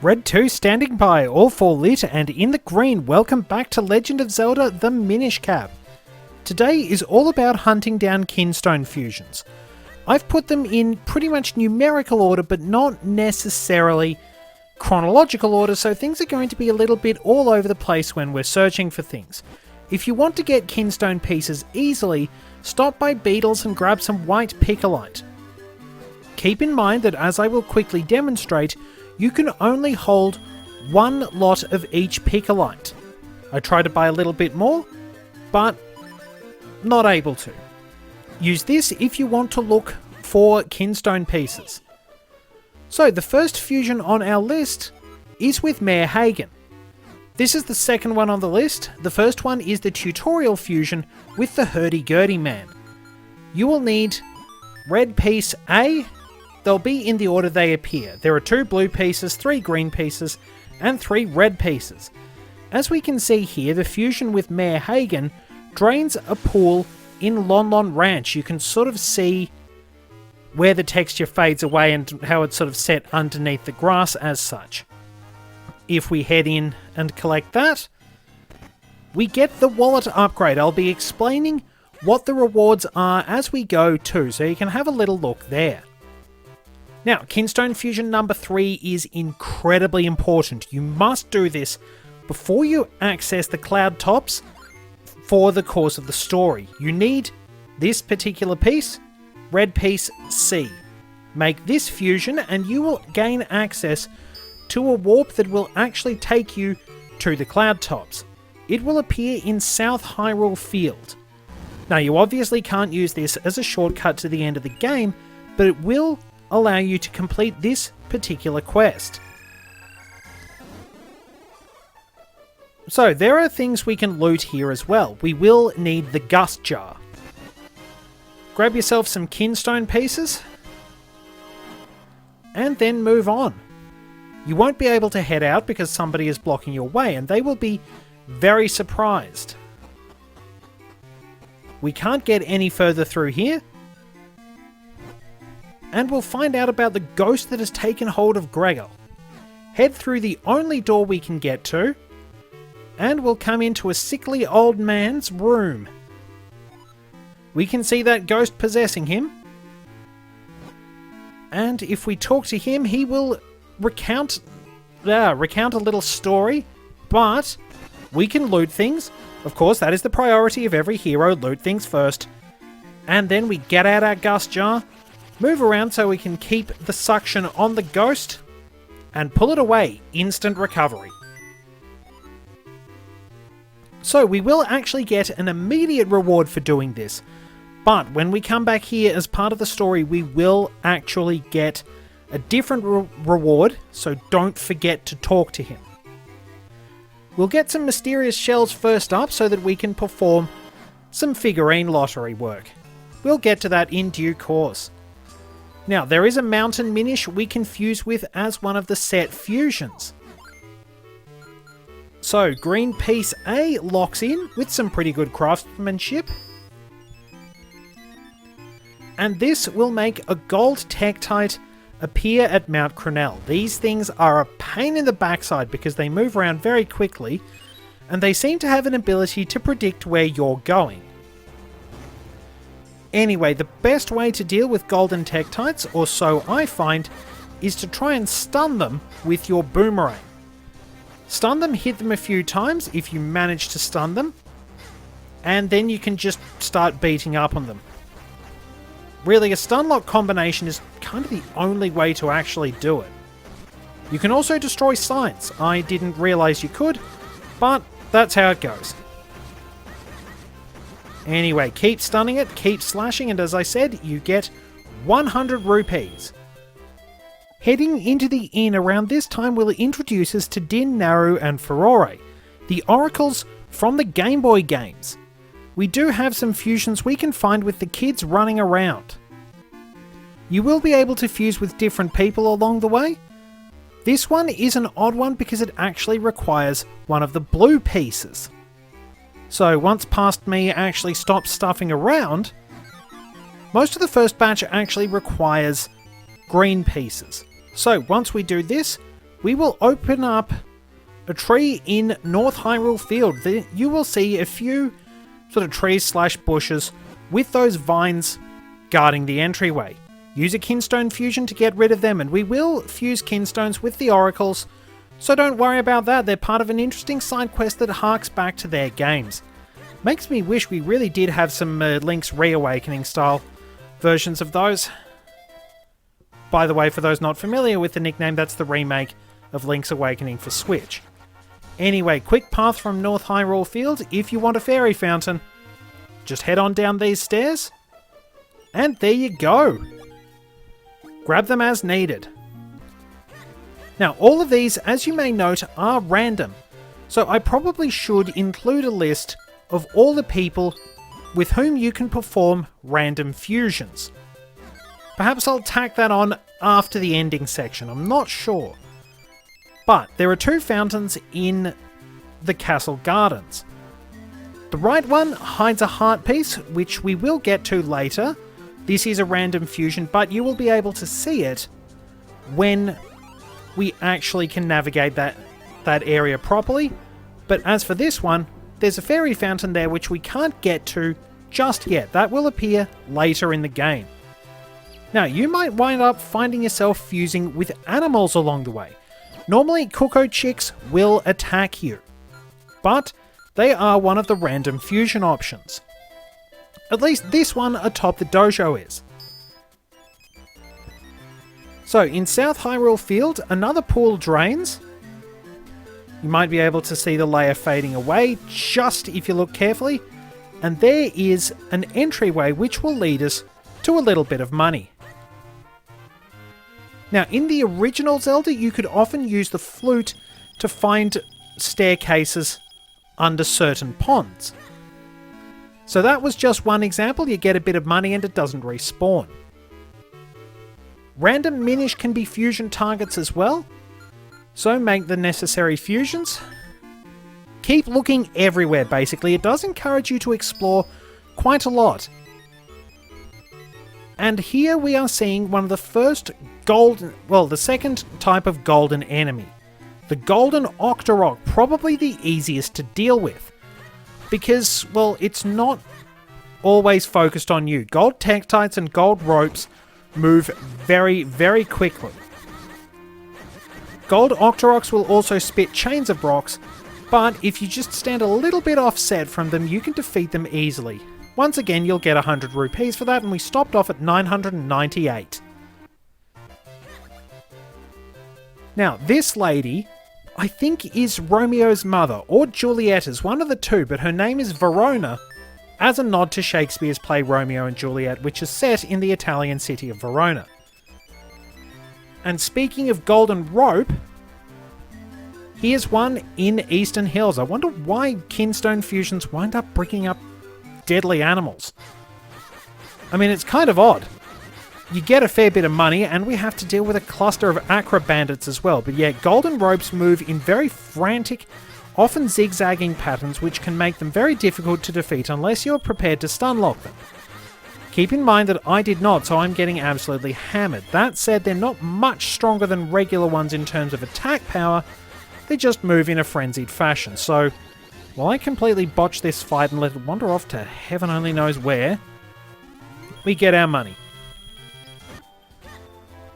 Red 2 standing by, all 4 lit, and in the green, welcome back to Legend of Zelda, the Minish Cap. Today is all about hunting down Kinstone Fusions. I've put them in pretty much numerical order, but not necessarily chronological order, so things are going to be a little bit all over the place when we're searching for things. If you want to get Kinstone pieces easily, stop by Beetles and grab some white Picolite. Keep in mind that, as I will quickly demonstrate, you can only hold one lot of each Picolite. I tried to buy a little bit more, but not able to. Use this if you want to look for Kinstone pieces. So the first fusion on our list is with Mayor Hagen. This is the second one on the list. The first one is the tutorial fusion with the Hurdy-Gurdy Man. You will need red piece A. They'll be in the order they appear. There are 2 blue pieces, 3 green pieces, and 3 red pieces. As we can see here, the fusion with Mayor Hagen drains a pool in Lon Lon Ranch. You can sort of see where the texture fades away and how it's sort of set underneath the grass as such. If we head in and collect that, we get the wallet upgrade. I'll be explaining what the rewards are as we go too, so you can have a little look there. Now, Kinstone Fusion number 3 is incredibly important. You must do this before you access the cloud tops for the course of the story. You need this particular piece, red piece C. Make this fusion and you will gain access to a warp that will actually take you to the cloud tops. It will appear in South Hyrule Field. Now, you obviously can't use this as a shortcut to the end of the game, but it will allow you to complete this particular quest. So there are things we can loot here as well. We will need the Gust Jar. Grab yourself some Kinstone pieces and then move on. You won't be able to head out because somebody is blocking your way and they will be very surprised. We can't get any further through here. And we'll find out about the ghost that has taken hold of GREGAL. Head through the only door we can get to, and we'll come into a sickly old man's room. We can see that ghost possessing him, and if we talk to him, he will recount a little story, but we can loot things. Of course, that is the priority of every hero, loot things first. And then we get out our Gust Jar, move around so we can keep the suction on the ghost, and pull it away. Instant recovery. So we will actually get an immediate reward for doing this, but when we come back here as part of the story, we will actually get a different reward, so don't forget to talk to him. We'll get some mysterious shells first up so that we can perform some figurine lottery work. We'll get to that in due course. Now, there is a mountain Minish we can fuse with as one of the set fusions. So, green piece A locks in with some pretty good craftsmanship. And this will make a gold Tektite appear at Mount Cronel. These things are a pain in the backside because they move around very quickly, and they seem to have an ability to predict where you're going. Anyway, the best way to deal with golden Tektites, or so I find, is to try and stun them with your boomerang. Stun them, hit them a few times if you manage to stun them, and then you can just start beating up on them. Really, a stun lock combination is kind of the only way to actually do it. You can also destroy signs. I didn't realize you could, but that's how it goes. Anyway, keep stunning it, keep slashing, and as I said, you get 100 rupees. Heading into the inn around this time will introduce us to Din, Naru, and Furore, the oracles from the Game Boy games. We do have some fusions we can find with the kids running around. You will be able to fuse with different people along the way. This one is an odd one because it actually requires one of the blue pieces. So once past me actually stops stuffing around, most of the first batch actually requires green pieces. So once we do this, we will open up a tree in North Hyrule Field. You will see a few sort of trees slash bushes with those vines guarding the entryway. Use a Kinstone Fusion to get rid of them, and we will fuse Kinstones with the Oracles, so don't worry about that. They're part of an interesting side quest that harks back to their games. Makes me wish we really did have some Link's Reawakening style versions of those. By the way, for those not familiar with the nickname, that's the remake of Link's Awakening for Switch. Anyway, quick path from North Hyrule Field. If you want a fairy fountain, just head on down these stairs, and there you go. Grab them as needed. Now, all of these, as you may note, are random, so I probably should include a list of all the people with whom you can perform random fusions. Perhaps I'll tack that on after the ending section, I'm not sure. But there are 2 fountains in the castle gardens. The right one hides a heart piece, which we will get to later. This is a random fusion, but you will be able to see it when we actually can navigate that area properly. But as for this one, there's a fairy fountain there which we can't get to just yet. That will appear later in the game. Now, you might wind up finding yourself fusing with animals along the way. Normally, Cuckoo Chicks will attack you, but they are one of the random fusion options. At least this one atop the dojo is. So, in South Hyrule Field, another pool drains. You might be able to see the layer fading away, just if you look carefully. And there is an entryway which will lead us to a little bit of money. Now, in the original Zelda, you could often use the flute to find staircases under certain ponds. So that was just one example. You get a bit of money and it doesn't respawn. Random Minish can be fusion targets as well, so make the necessary fusions. Keep looking everywhere, basically. It does encourage you to explore quite a lot. And here we are seeing one of the first the second type of golden enemy. The golden OCTOROK, probably the easiest to deal with. Because, well, it's not always focused on you. Gold tektites and gold ropes move very, very quickly. Gold OCTOROKs will also spit chains of rocks, but if you just stand a little bit offset from them, you can defeat them easily. Once again, you'll get 100 rupees for that, and we stopped off at 998. Now, this lady, I think, is Romeo's mother, or Julietta's, one of the two, but her name is Verona, as a nod to Shakespeare's play Romeo and Juliet, which is set in the Italian city of Verona. And speaking of golden rope, here's one in Eastern Hills. I wonder why Kinstone Fusions wind up bringing up deadly animals. I mean, it's kind of odd. You get a fair bit of money, and we have to deal with a cluster of Acra bandits as well. But yeah, golden ropes move in very frantic, often zigzagging patterns, which can make them very difficult to defeat unless you're prepared to stun lock them. Keep in mind that I did not, so I'm getting absolutely hammered. That said, they're not much stronger than regular ones in terms of attack power. They just move in a frenzied fashion. So, while I completely botch this fight and let it wander off to heaven only knows where, we get our money.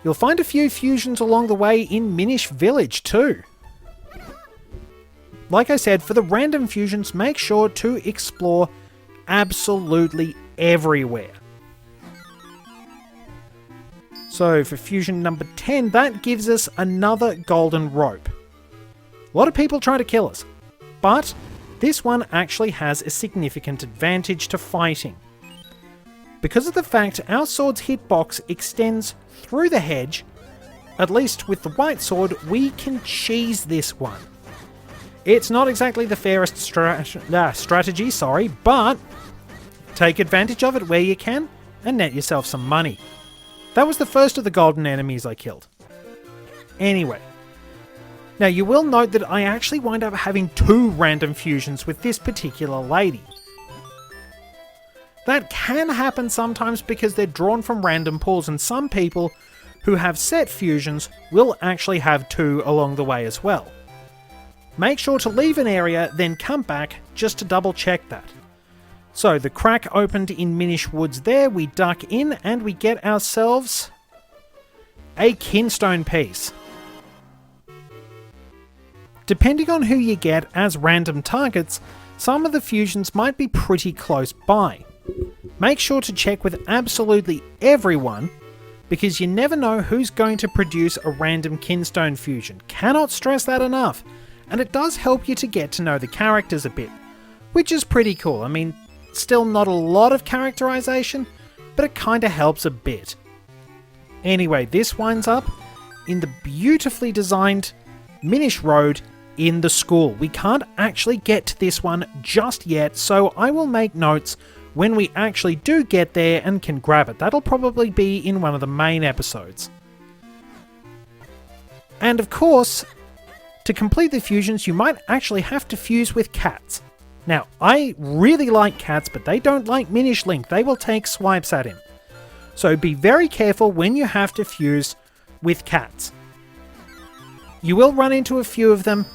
You'll find a few fusions along the way in Minish Village too. Like I said, for the random fusions, make sure to explore absolutely everywhere. So for fusion number 10, that gives us another golden rope. A lot of people try to kill us, but this one actually has a significant advantage to fighting. Because of the fact our sword's hitbox extends through the hedge, at least with the white sword, we can cheese this one. It's not exactly the fairest strategy, but take advantage of it where you can and net yourself some money. That was the first of the golden enemies I killed. Anyway, now you will note that I actually wind up having 2 random fusions with this particular lady. That can happen sometimes because they're drawn from random pools, and some people who have set fusions will actually have 2 along the way as well. Make sure to leave an area, then come back just to double check that. So the crack opened in Minish Woods there, we duck in and we get ourselves a Kinstone piece. Depending on who you get as random targets, some of the fusions might be pretty close by. Make sure to check with absolutely everyone, because you never know who's going to produce a random Kinstone fusion. Cannot stress that enough, and it does help you to get to know the characters a bit, which is pretty cool. I mean, still not a lot of characterization, but it kinda helps a bit. Anyway, this winds up in the beautifully designed Minish Road in the school. We can't actually get to this one just yet, so I will make notes when we actually do get there and can grab it. That'll probably be in one of the main episodes. And of course, to complete the fusions, you might actually have to fuse with cats. Now, I really like cats, but they don't like Minish Link. They will take swipes at him. So be very careful when you have to fuse with cats. You will run into a few of them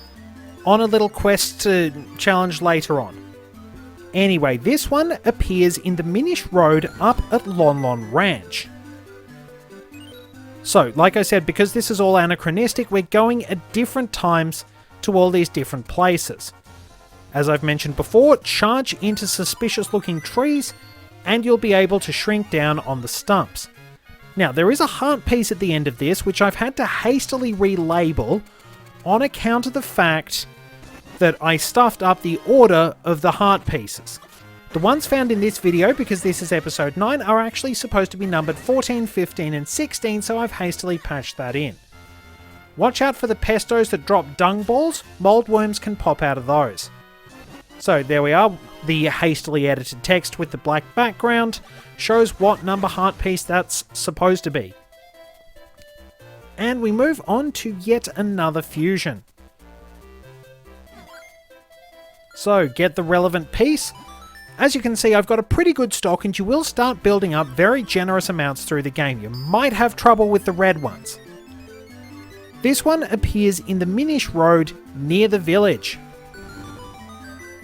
on a little quest to challenge later on. Anyway, this one appears in the Minish Road up at Lon Lon Ranch. So, like I said, because this is all anachronistic, we're going at different times to all these different places. As I've mentioned before, charge into suspicious looking trees and you'll be able to shrink down on the stumps. Now, there is a heart piece at the end of this, which I've had to hastily relabel on account of the fact that I stuffed up the order of the heart pieces. The ones found in this video, because this is episode 9, are actually supposed to be numbered 14, 15 and 16, so I've hastily patched that in. Watch out for the pestos that drop dung balls. Mold worms can pop out of those. So there we are. The hastily edited text with the black background shows what number heart piece that's supposed to be. And we move on to yet another fusion. So get the relevant piece. As you can see, I've got a pretty good stock and you will start building up very generous amounts through the game. You might have trouble with the red ones. This one appears in the Minish Road near the village.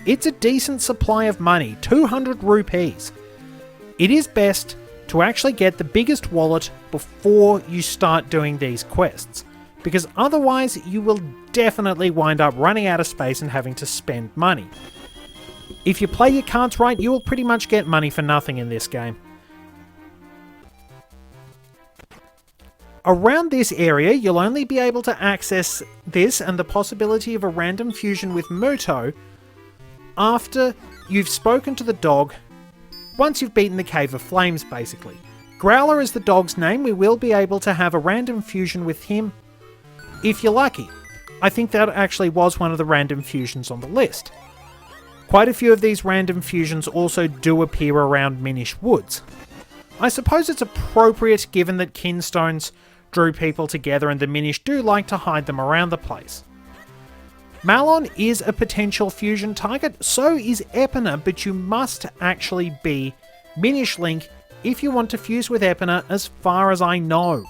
It's a decent supply of money, 200 rupees. It is best to actually get the biggest wallet before you start doing these quests, because otherwise you will definitely wind up running out of space and having to spend money. If you play your cards right, you will pretty much get money for nothing in this game. Around this area, you'll only be able to access this and the possibility of a random fusion with Muto after you've spoken to the dog, once you've beaten the Cave of Flames, basically. Growler is the dog's name. We will be able to have a random fusion with him if you're lucky. I think that actually was one of the random fusions on the list. Quite a few of these random fusions also do appear around Minish Woods. I suppose it's appropriate given that Kinstones drew people together and the Minish do like to hide them around the place. Malon is a potential fusion target, so is Epina, but you must actually be Minish Link if you want to fuse with Epina, as far as I know.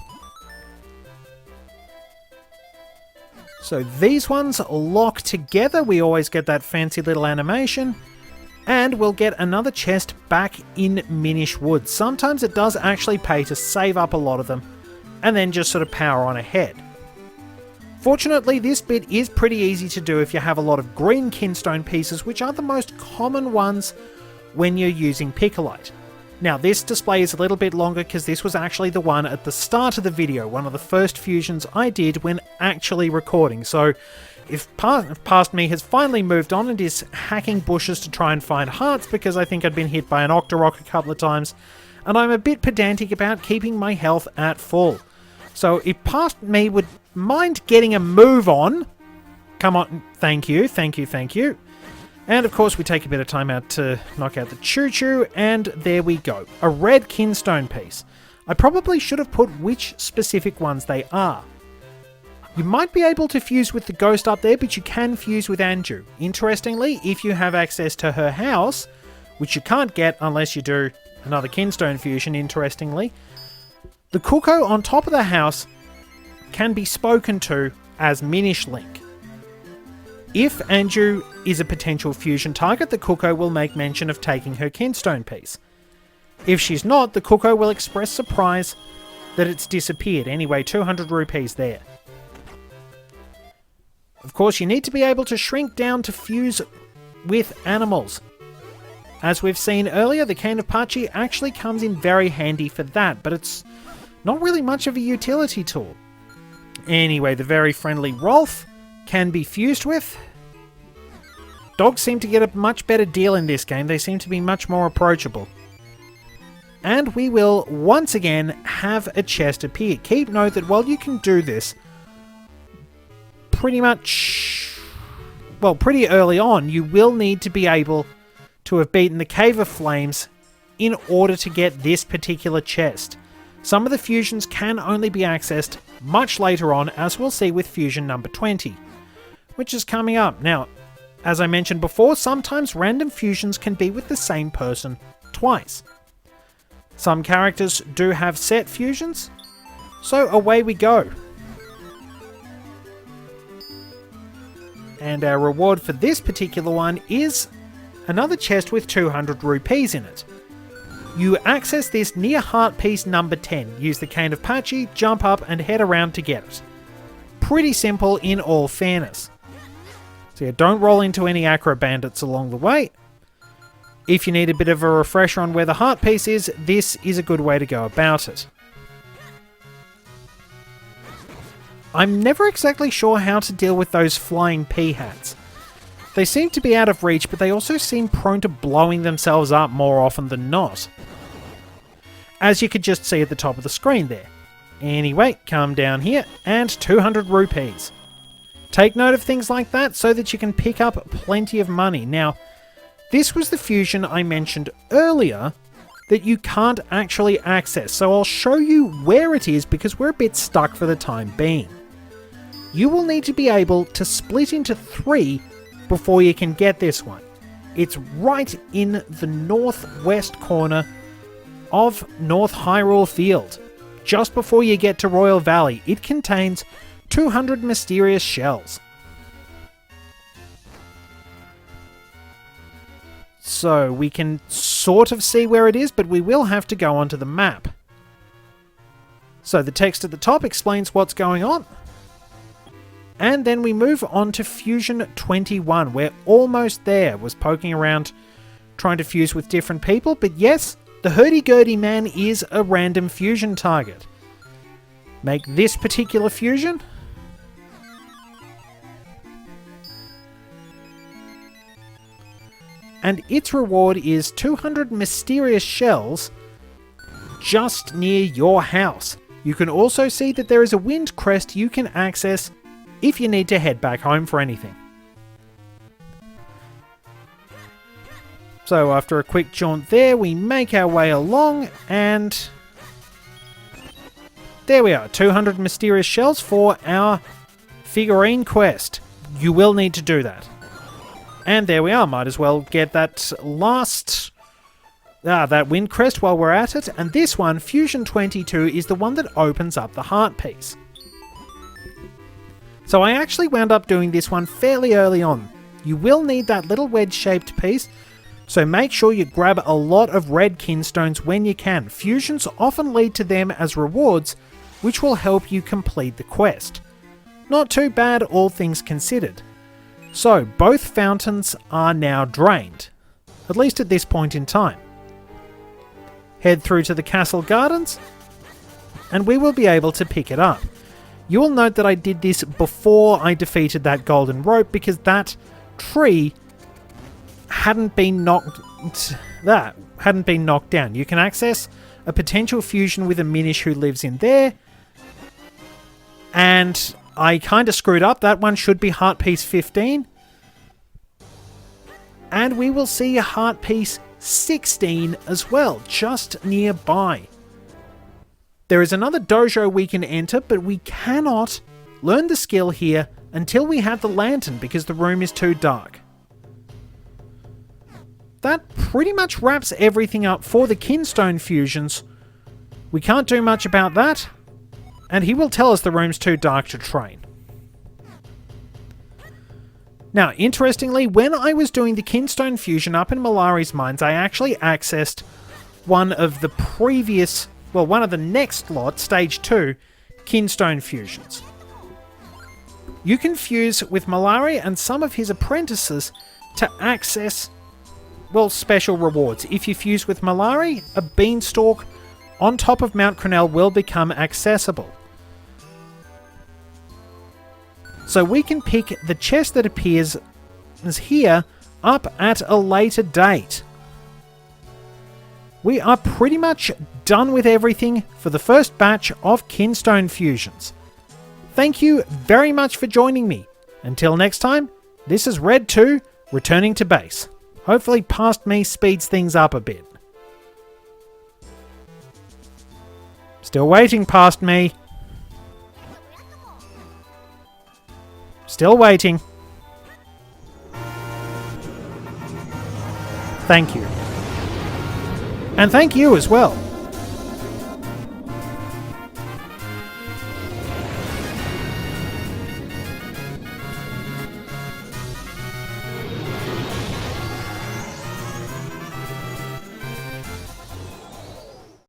So these ones lock together, we always get that fancy little animation, and we'll get another chest back in Minish Woods. Sometimes it does actually pay to save up a lot of them, and then just sort of power on ahead. Fortunately, this bit is pretty easy to do if you have a lot of green Kinstone pieces, which are the most common ones when you're using Picolite. Now, this display is a little bit longer because this was actually the one at the start of the video, one of the first fusions I did when actually recording. So, if past me has finally moved on and is hacking bushes to try and find hearts because I think I'd been hit by an OCTOROK a couple of times, and I'm a bit pedantic about keeping my health at full. So if past me would mind getting a move on, come on, thank you. And of course we take a bit of time out to knock out the choo-choo, and there we go. A red Kinstone piece. I probably should have put which specific ones they are. You might be able to fuse with the ghost up there, but you can fuse with Anju. Interestingly, if you have access to her house, which you can't get unless you do another Kinstone fusion, interestingly, The cuckoo on top of the house can be spoken to as Minish Link. If Anju is a potential fusion target, the cuckoo will make mention of taking her Kinstone piece. If she's not, the cuckoo will express surprise that it's disappeared. Anyway, 200 rupees there. Of course, you need to be able to shrink down to fuse with animals. As we've seen earlier, the Cane of Pachi actually comes in very handy for that, but it's not really much of a utility tool. Anyway, the very friendly Rolf can be fused with. Dogs seem to get a much better deal in this game. They seem to be much more approachable. And we will once again have a chest appear. Keep note that while you can do this pretty early on, you will need to be able to have beaten the Cave of Flames in order to get this particular chest. Some of the fusions can only be accessed much later on, as we'll see with fusion number 20, which is coming up. Now, as I mentioned before, sometimes random fusions can be with the same person twice. Some characters do have set fusions, so away we go. And our reward for this particular one is another chest with 200 rupees in it. You access this near heart piece number 10. Use the Cane of Pachi, jump up and head around to get it. Pretty simple in all fairness. So yeah, don't roll into any acro bandits along the way. If you need a bit of a refresher on where the heart piece is, this is a good way to go about it. I'm never exactly sure how to deal with those flying pea hats. They seem to be out of reach, but they also seem prone to blowing themselves up more often than not. As you could just see at the top of the screen there. Anyway, come down here, and 200 rupees. Take note of things like that so that you can pick up plenty of money. Now, this was the fusion I mentioned earlier that you can't actually access, so I'll show you where it is because we're a bit stuck for the time being. You will need to be able to split into 3 before you can get this one. It's right in the northwest corner of North Hyrule Field. Just before you get to Royal Valley, it contains 200 mysterious shells. So we can sort of see where it is, but we will have to go onto the map. So the text at the top explains what's going on. And then we move on to Fusion 21. We're almost there. Was poking around trying to fuse with different people, but yes, the hurdy-gurdy man is a random fusion target. Make this particular fusion. And its reward is 200 mysterious shells just near your house. You can also see that there is a wind crest you can access if you need to head back home for anything. So after a quick jaunt there, we make our way along and there we are, 200 mysterious shells for our figurine quest. You will need to do that. And there we are, might as well get that last, that wind crest while we're at it. And this one, Fusion 22, is the one that opens up the heart piece. So I actually wound up doing this one fairly early on. You will need that little wedge-shaped piece, so make sure you grab a lot of red kinstones when you can. Fusions often lead to them as rewards, which will help you complete the quest. Not too bad, all things considered. So, both fountains are now drained, at least at this point in time. Head through to the castle gardens, and we will be able to pick it up. You will note that I did this before I defeated that golden rope because that tree hadn't been knocked down. You can access a potential fusion with a Minish who lives in there, and I kind of screwed up. That one should be heart piece 15. And we will see a heart piece 16 as well, just nearby. There is another dojo we can enter, but we cannot learn the skill here until we have the lantern because the room is too dark. That pretty much wraps everything up for the Kinstone fusions. We can't do much about that, and he will tell us the room's too dark to train. Now, interestingly, when I was doing the Kinstone Fusion up in Malari's Mines, I actually accessed one of the previous, well, one of the next lot, Stage 2, Kinstone Fusions. You can fuse with Malari and some of his apprentices to access, well, special rewards. If you fuse with Malari, a beanstalk on top of Mount Crenel will become accessible. So we can pick the chest that appears as here up at a later date. We are pretty much done with everything for the first batch of Kinstone Fusions. Thank you very much for joining me. Until next time, this is Red 2 returning to base. Hopefully past me speeds things up a bit. Still waiting past me. Still waiting. Thank you. And thank you as well.